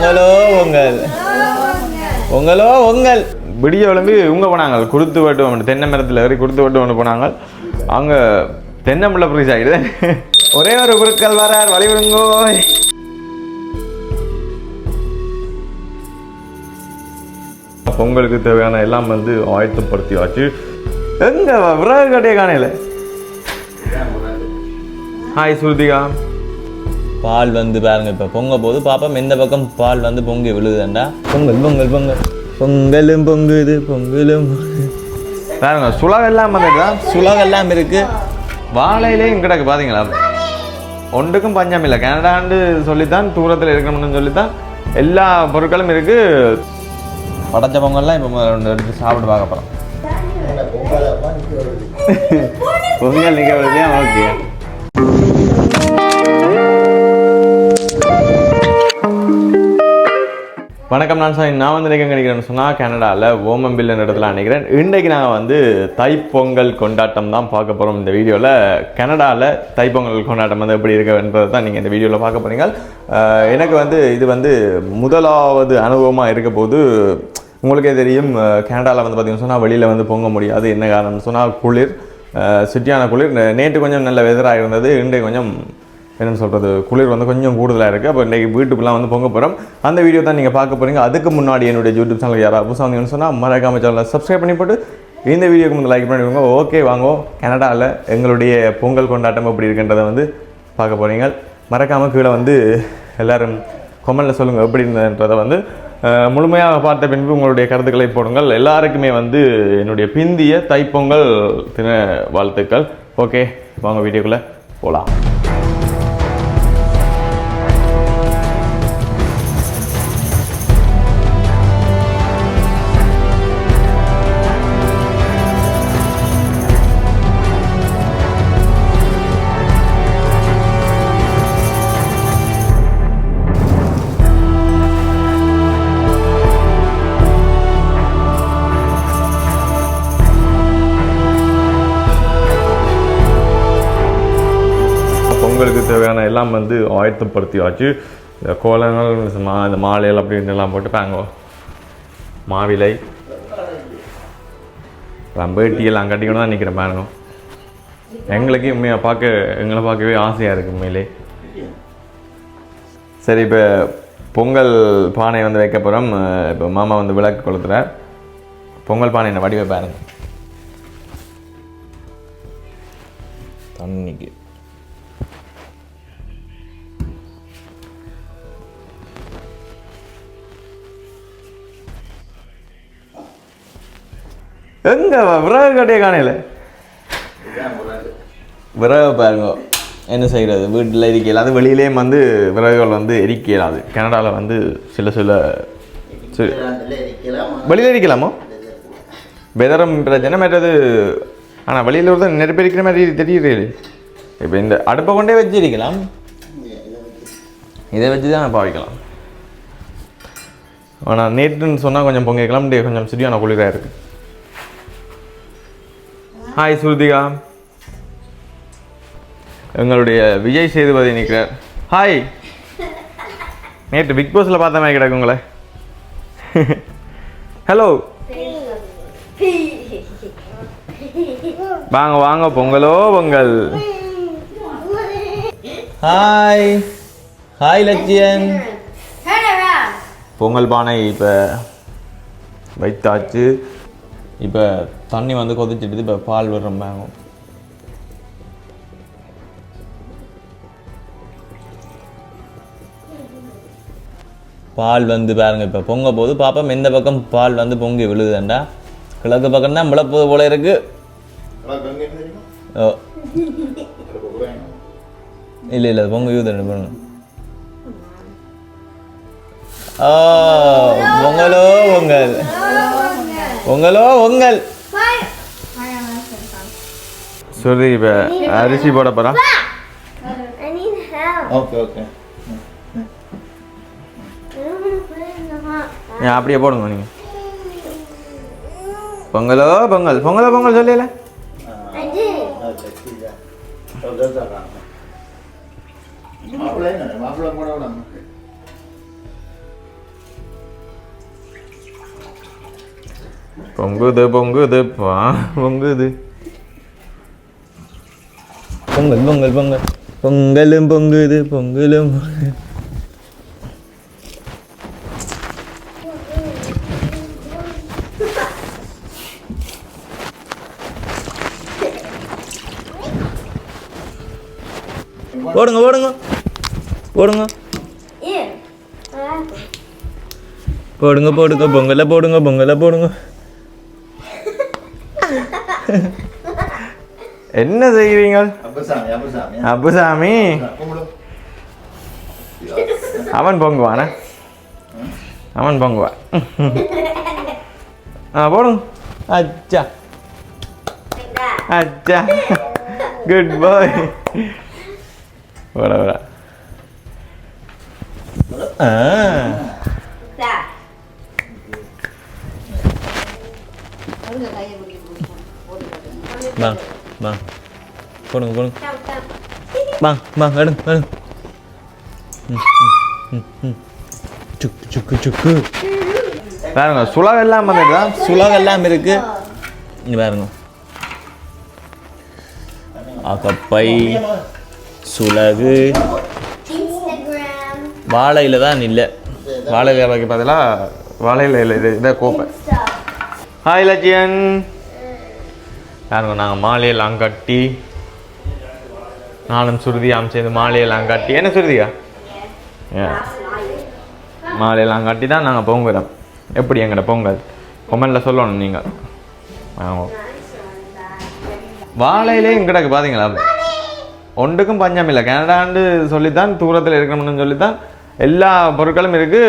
பொங்கலோ பொங்கல் பொங்கலோ பொங்கல். விடிய விளம்பி இவங்க போனாங்க குருத்து வெட்டு, தென்னை மரத்தில் ஏறி குருத்து வெட்டு ஒன்று போனாங்க. அங்கே தென்னை முள்ள ஃப்ரீஸ் ஆகிடுது. ஒரே ஒரு குருக்கள் வரார், வழிவிடுங்கோ. பொங்கலுக்கு தேவையான எல்லாம் வந்து ஆயத்தப்படுத்தியாச்சு. எங்க விறகு கட்டையை காணையில. ஹாய் சுருதிகா. பால் வந்து பாருங்க, இப்போ பொங்க போது பாப்பா எந்த பக்கம் பால் வந்து பொங்கி விழுதுண்டா. பொங்கல் பொங்கல் பொங்கல் பொங்கலும் பொங்குது பொங்கலும் பாருங்க. சுலகெல்லாம் வந்துட்டுதான், சுலகெல்லாம் இருக்கு. வாழையிலேயும் கிடக்கு பார்த்தீங்களா. ஒன்றுக்கும் பஞ்சம் இல்லை. கனடாண்டு சொல்லித்தான், தூரத்தில் இருக்கணும்னு சொல்லித்தான் எல்லா பொருட்களும் இருக்கு. படைச்ச பொங்கல்லாம் இப்போ எடுத்து சாப்பிட்டு பார்க்க போகிறோம். பொங்கல் நிற்க வருதுயா. ஓகே, வணக்கம். நான் வந்து எங்கே நினைக்கிறேன்னு சொன்னால் கனடாவில் ஓமம்பில் இடத்துல நினைக்கிறேன். இன்றைக்கு நாங்கள் வந்து தைப்பொங்கல் கொண்டாட்டம் தான் பார்க்க போகிறோம் இந்த வீடியோவில். கனடாவில் தைப்பொங்கல் கொண்டாட்டம் வந்து எப்படி இருக்குன்றதை தான் நீங்கள் இந்த வீடியோவில் பார்க்க போகிறீங்க. எனக்கு வந்து இது வந்து முதலாவது அனுபவமாக இருக்க போது. உங்களுக்கே தெரியும், கனடாவில் வந்து பார்த்திங்கன்னு சொன்னால் வெளியில் வந்து பொங்க முடியாது. என்ன காரணம்னு சொன்னால் குளிர், சிட்டியான குளிர். நேற்று கொஞ்சம் நல்ல வெதராக இருந்தது, இன்றைக்கு கொஞ்சம் என்னென்னு சொல்கிறது, குளிர் வந்து கொஞ்சம் கூடுதலாக இருக்குது. அப்போ இன்றைக்கி வீட்டுக்குலாம் வந்து பொங்க போகிறோம். அந்த வீடியோ தான் நீங்கள் பார்க்க போகிறீங்க. அதுக்கு முன்னாடி என்னுடைய யூடியூப் சேனல் யாராவது புதுசாக வந்தீங்கன்னு சொன்னால் மறக்காம சேனலை சப்ஸ்கிரைப் பண்ணி போட்டு இந்த வீடியோக்கு வந்து லைக் பண்ணிவிடுங்க. ஓகே, வாங்கோ. கனடாவில் எங்களுடைய பொங்கல் கொண்டாட்டம் எப்படி இருக்குன்றதை வந்து பார்க்க போகிறீங்க. மறக்காமல் கீழே வந்து எல்லோரும் கொமெண்டில் சொல்லுங்கள் எப்படி இருந்ததுன்றதை வந்து. முழுமையாக பார்த்த பின்பு உங்களுடைய கருத்துக்களை போடுங்கள். எல்லாருக்குமே வந்து என்னுடைய பிந்திய தைப்பொங்கல் தின வாழ்த்துக்கள். ஓகே, வாங்க வீடியோக்குள்ளே போகலாம். பொங்கலுக்கு தேவையான எல்லாம் வந்து ஆயத்தப்படுத்தியாச்சு. இந்த கோலங்கள், இந்த மாலைகள் அப்படின்னு எல்லாம் போட்டு பாங்க. மாவிலை வேட்டியெல்லாம் கட்டிக்கணும் தான் நிற்கிறேன் பாருங்க. எங்களுக்கு உண்மையாக எங்களை பார்க்கவே ஆசையாக இருக்குது உண்மையிலே. சரி, இப்போ பொங்கல் பானை வந்து வைக்க போகிறோம். இப்போ மாமா வந்து விளக்கு கொளுத்துறார். பொங்கல் பானை என்ன வடிவை பாருங்க. தண்ணிக்கு எங்க விறகு கட்டையை காணையில. விறகு பாருங்க, என்ன செய்கிறது, வீட்டில் எரிக்கலாது, வெளியிலேயே வந்து விறகுகள் வந்து எரிக்கலாது. கனடாவில் வந்து சில வெளியில் எரிக்கலாமோ, வெதரம் பிரச்சனை மற்றது. ஆனால் வெளியில் ஒரு தான் நெருப்பு எரிக்கிற மாதிரி தெரியுது. இப்போ இந்த அடுப்பை கொண்டே வச்சு எரிக்கலாம், இதை வச்சு தான் பாவிக்கலாம். ஆனால் நேற்றுன்னு சொன்னால் கொஞ்சம் பொங்கிக்கலாம், கொஞ்சம் சரியான குளிராக இருக்குது. ஹாய் சுருதிகா. எங்களுடைய விஜய் சேதுபதி நிற்கிறார். ஹாய். நேற்று பிக் பாஸில் பார்த்த மாதிரி கிடக்கு உங்களை. ஹலோ, வாங்க வாங்க, பொங்கலோ பொங்கல். ஹாய் ஹாய் லட்சியன். பொங்கல் பானை இப்போ வைத்தாச்சு. இப்போ தண்ணி வந்து கொதிச்சிட்டு இப்போ பால் விடுறோம். பால் வந்து பாருங்க, இப்போ பொங்க போது பாப்பா எந்த பக்கம் பால் வந்து பொங்கி விழுதுண்டா. கிழக்கு பக்கம் தான் விழப்போது போல இருக்கு. ஓ இல்லை இல்லை, பொங்க யூது பண்ணு. ஓ பொங்கலோ பொங்கல் பொங்கலோ பொங்கல். சரி, இப்போ அரிசி போட போகிறோம். ஓகே ஓகே, அப்படியே போடுங்க நீங்கள். பொங்கலோ பொங்கல் பொங்கலோ பொங்கல் சொல்லல. பொங்குது பொங்குது பொங்கல் பொங்கல் பொங்கல் பொங்கலும் பொங்குது பொங்கலும் போடுங்க போடுங்க போடுங்க போடுங்க போடுங்க பொங்கலை போடுங்க பொங்கலை போடுங்க. என்ன செய்கிறீங்க அப்புசாமி? அவன் பொங்குவானா? அவன் பொங்குவான். போடுங்க. அச்சா அச்சா குட் பாய். போட போட bang bang போடுங்க போடுங்க bang bang எடுங்க எடுங்க சுக்கு சுக்கு சுக்கு பாருங்க சுலகெல்லாம் வந்துடுதான் சுலகெல்லாம் இருக்கு இங்க பாருங்க அகப்பை சுலகு வாழையில தான் இல்லை வாழையில வைக்க பதிலா வாழையில இல்லை இதை கோப்பை. ஹாய் லட்சியன் பாருங்க நாங்கள் மாலையெல்லாம் கட்டி நானும் சுருதியாம் சேர்ந்து மாலையெல்லாம் கட்டி என்ன சுருதியா மாலையெல்லாம் கட்டி தான் நாங்கள் பொங்குறோம். எப்படி எங்கட பொங்கல் கொமெண்டில் சொல்லணும் நீங்கள். வாழையிலே எங்கிட்ட பார்த்தீங்களா ஒன்றுக்கும் பஞ்சம் இல்லை. கனடாண்டு சொல்லித்தான் தூரத்தில் இருக்கணும்னு சொல்லித்தான் எல்லா பொருட்களும் இருக்குது.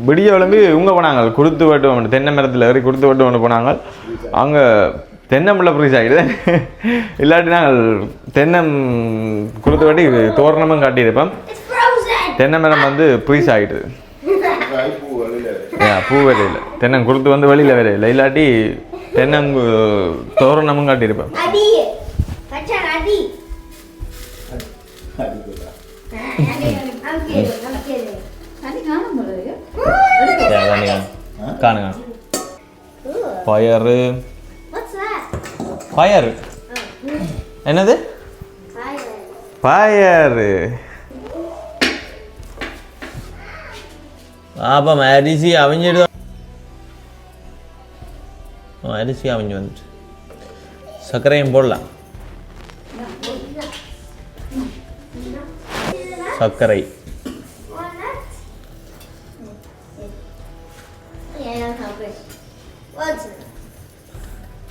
விடிய விளம்பி இவங்க போனாங்க கொடுத்து வெட்டு தென்னை மரத்தில் ஏறி கொடுத்து வெட்டு ஒன்று போனாங்க. அங்கே தென்னம்பிள்ளை ப்ரீஸ் ஆகிடுது. இல்லாட்டி நாங்கள் தென்னம் கொடுத்து வெட்டி தோரணமும் காட்டியிருப்போம். தென்னை மரம் வந்து ப்ரீஸ் ஆகிடுது. பூ வேலையில் தென்னம் கொடுத்து வந்து வெளியில் வேற இல்லை. இல்லாட்டி தென்னங்கு தோரணமும் காட்டியிருப்பேன். காணுங்க பயறு பயறு என்னது பயறு ஆப்பம் அரிசி அவிஞ்சிடு அரிசி அவிஞ்சு வந்துட்டு சர்க்கரையும் போடலாம். சர்க்கரை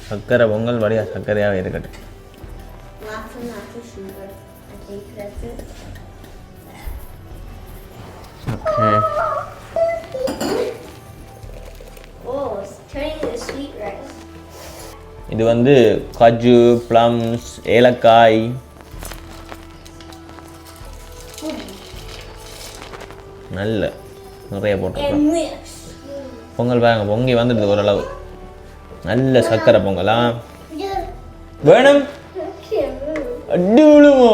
சர்க்கரை பொங்கல் வழியா சர்க்கரையாக இருக்கட்டும். இது வந்து காஜு பிளம்ஸ் ஏலக்காய் நல்ல நிறைய போட்டுருக்கோம். பொங்கல் பாருங்க பொங்கி வந்துடுது ஓரளவு. நல்ல சர்க்கரை பொங்கலா வேணும். அடி விழுமோ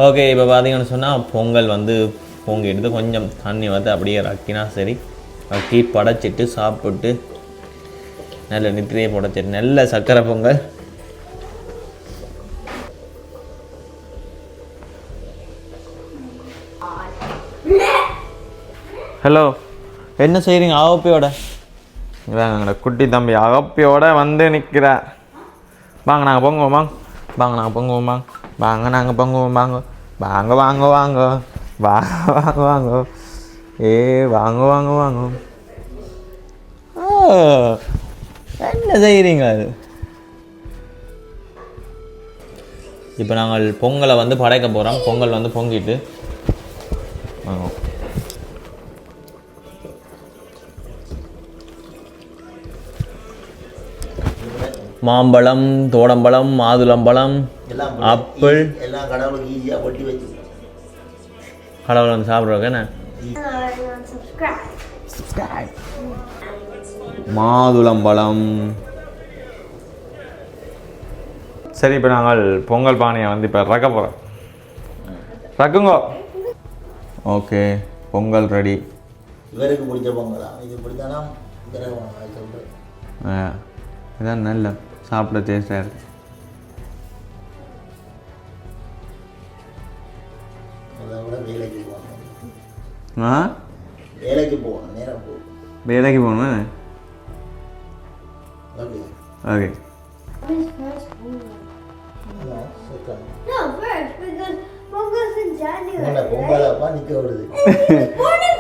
ஓகே. இப்போ பார்த்தீங்கன்னு சொன்னால் பொங்கல் வந்து பொங்கிடுது. கொஞ்சம் தண்ணி வந்து அப்படியே ரக்கினா சரி ரக்கி படைச்சிட்டு சாப்பிட்டு நல்ல நித்திரையை படைச்சிட்டு நல்ல சர்க்கரை பொங்கல். ஹலோ என்ன செய்கிறீங்க? அகப்பையோட வேங்க குட்டி தம்பி அகப்பையோட வந்து நிற்கிறார். வாங்க நாங்கள் பொங்குவோம் வாங்க வாங்க நாங்கள் பொங்குவோம் வாங்க வாங்க நாங்கள் பொங்குவோம் வாங்க வாங்க வாங்க வாங்க வாங்க வாங்க வாங்க வாங்க வாங்க வாங்க. என்ன செய்கிறீங்க? அது இப்போ நாங்கள் பொங்கலை வந்து படைக்க போகிறோம். பொங்கல் வந்து பொங்கிட்டு வாங்க. மாம்பழம் தோடம்பழம் மாதுளம்பழம் ஆப்பிள் எல்லாம் கடவுளுக்கு ஈஸியாக ஒட்டி வச்சு கடவுள் வந்து சாப்பிட்றோம். என்ன மாதுளம்பழம். சரி இப்போ நாங்கள் பொங்கல் பானையை வந்து இப்போ ரக்க போகிறோம். ரக்குங்கோ. Okay Pongal ready. இவருக்கு பிடிச்ச பொங்கலா இது பிடிச்சானா சொல்கிறேன். இதான் நல்ல சாப்பிட டேஸ்டாக இருக்குது. அதை விட வேலைக்கு போகணும். வேலைக்கு போகணும், நேரம் போகணும். வேலைக்கு போகணுமா? Okay okay.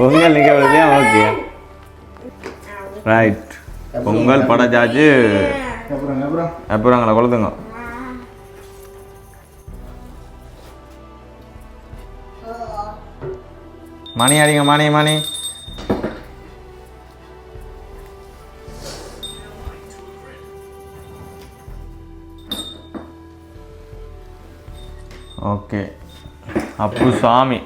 பொங்கல் நிற்க விடுது. Okay right. பொங்கல் படைச்சாச்சு. அப்புறம் அங்கே கொளுத்துங்க. மணி அடிங்க, மணி மணி. ஓகே. அப்பு சாமி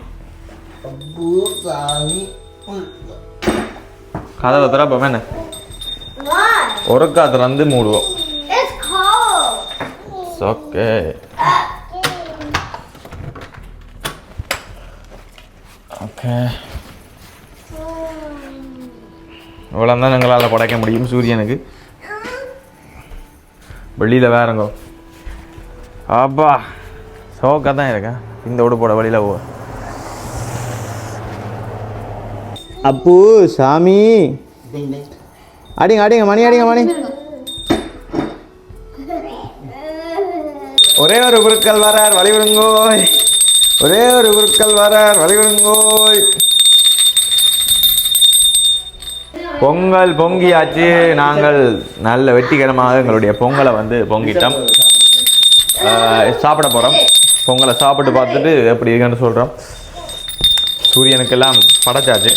கதவை திறப்ப என்ன ஒரு காத்துல வந்து மூடுவோம். ஓகே. ஓகே இவ்வளோ தான் எங்களால் படைக்க முடியும் சூரியனுக்கு. வெளியில் வேறங்கோ அப்பா சோக்காக தான் இருக்கேன். இந்த உடுப்போட வழியில் போ. அப்பு சாமி அடிங்க அடிங்க மணி அடிங்க மணி. ஒரே ஒரு குருக்கள் வரார் வழிவிடுங்கோய். ஒரே ஒரு குருக்கள் வரார் வழிவிடுங்கோய். பொங்கல் பொங்கியாச்சு. நாங்கள் நல்ல வெற்றிகரமாக எங்களுடைய பொங்கலை வந்து பொங்கிட்டோம். சாப்பிட போகிறோம். பொங்கலை சாப்பிட்டு பார்த்துட்டு எப்படி இருக்குன்னு சொல்கிறோம். சூரியனுக்கெல்லாம் படைச்சாச்சு.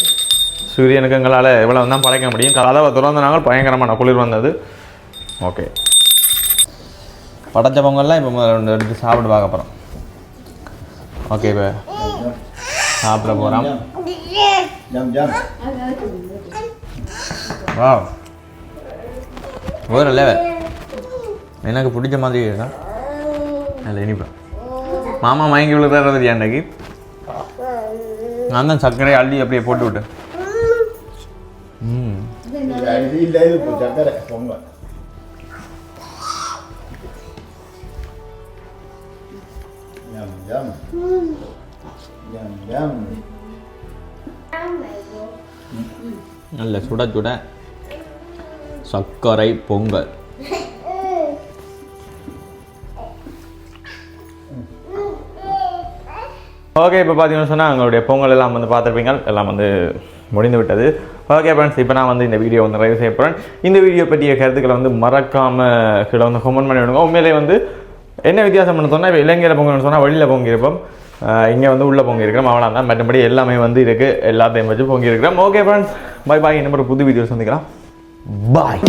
சூரியனுக்கு எங்களால் இவ்வளோ தான் படைக்க முடியும். கதவை திறந்து நாங்கள் பயங்கரமான குளிர் வந்தது. ஓகே படைச்ச பொங்கல்லாம் இப்போ முதல்ல எடுத்து சாப்பிட்டு பார்க்க போகிறோம். ஓகே இப்போ சாப்பிட போகிறோம். வா வேறு லெவல். எனக்கு பிடிச்ச மாதிரி இருக்கா அதில் இனிப்பா. மாமா மயங்கி விழுறது அன்னைக்கு நான் தான் சர்க்கரை அள்ளி அப்படியே போட்டு விட்டேன். சர்க்கரை பொங்கல் நல்ல சுட சுட சர்க்கரை பொங்கல். ஓகே இப்போ பார்த்தீங்கன்னு சொன்னால் எங்களுடைய பொங்கல் எல்லாம் வந்து பார்த்துருப்பீங்க. எல்லாம் வந்து முடிந்து விட்டது. ஓகே ஃப்ரெண்ட்ஸ் இப்போ நான் வந்து இந்த வீடியோ வந்து நிறைவு செய்ய போகிறேன். இந்த வீடியோ பற்றிய கருத்துக்களை வந்து மறக்காமல் கீழே வந்து கமெண்ட் பண்ணி விடுங்க. உண்மையிலே வந்து என்ன வித்தியாசம் பண்ண சொன்னால் இப்போ இலங்கையில் பொங்கல்னு சொன்னால் வெளியில் பொங்கியிருப்போம். இங்கே வந்து உள்ளே பொங்கியிருக்கிறோம். அவ்வளோ தான். மற்றபடி எல்லாமே வந்து இருக்குது. எல்லாத்தையும் வச்சு பொங்கியிருக்கிறோம். ஓகே ஃப்ரெண்ட்ஸ் பாய் பாய். இன்னும் ஒரு புது வீடியோ சந்திக்கலாம். பாய்.